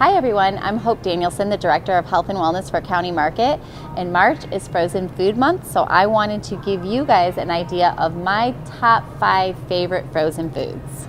Hi everyone, I'm Hope Danielson, the Director of Health and Wellness for County Market, and March is Frozen Food Month, so I wanted to give you guys an idea of my top 5 favorite frozen foods.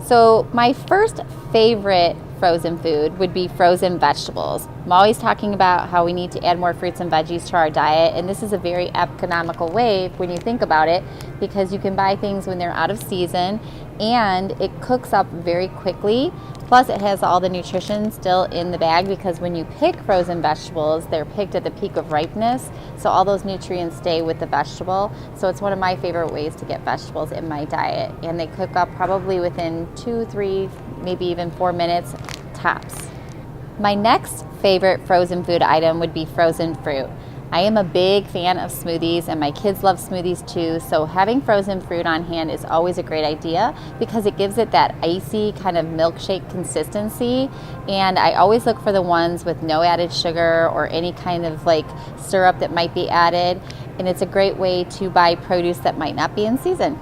So my first favorite frozen food would be frozen vegetables. I'm always talking about how we need to add more fruits and veggies to our diet, and this is a very economical way when you think about it, because you can buy things when they're out of season and it cooks up very quickly. Plus it has all the nutrition still in the bag, because when you pick frozen vegetables, they're picked at the peak of ripeness, so all those nutrients stay with the vegetable. So it's one of my favorite ways to get vegetables in my diet, and they cook up probably within 2, 3, maybe even 4 minutes tops. My next favorite frozen food item would be frozen fruit. I am a big fan of smoothies, and my kids love smoothies too, so having frozen fruit on hand is always a great idea because it gives it that icy kind of milkshake consistency. And I always look for the ones with no added sugar or any kind of like syrup that might be added, and it's a great way to buy produce that might not be in season.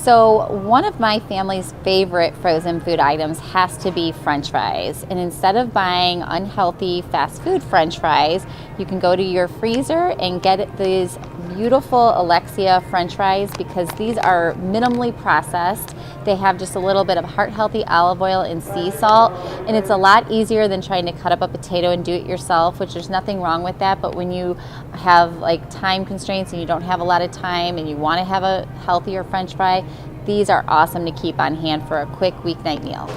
So one of my family's favorite frozen food items has to be French fries. And instead of buying unhealthy fast food French fries, you can go to your freezer and get these beautiful Alexia French fries, because these are minimally processed. They have just a little bit of heart-healthy olive oil and sea salt, and it's a lot easier than trying to cut up a potato and do it yourself, which there's nothing wrong with that. But when you have like time constraints and you don't have a lot of time and you want to have a healthier French fry, these are awesome to keep on hand for a quick weeknight meal.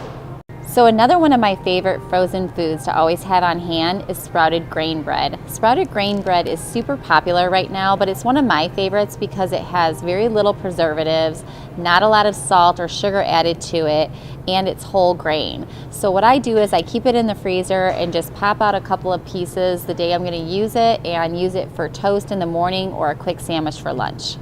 So another one of my favorite frozen foods to always have on hand is sprouted grain bread. Sprouted grain bread is super popular right now, but it's one of my favorites because it has very little preservatives, not a lot of salt or sugar added to it, and it's whole grain. So what I do is I keep it in the freezer and just pop out a couple of pieces the day I'm going to use it, and use it for toast in the morning or a quick sandwich for lunch.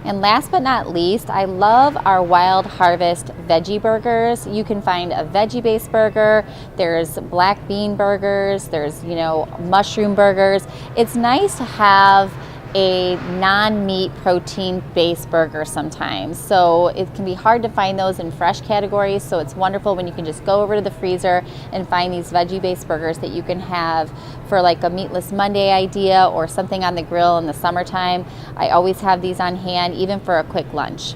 And last but not least, I love our Wild Harvest veggie burgers. You can find a veggie-based burger, there's black bean burgers, there's, mushroom burgers. It's nice to have a non-meat protein-based burger sometimes. So it can be hard to find those in fresh categories, so it's wonderful when you can just go over to the freezer and find these veggie-based burgers that you can have for like a meatless Monday idea or something on the grill in the summertime. I always have these on hand, even for a quick lunch.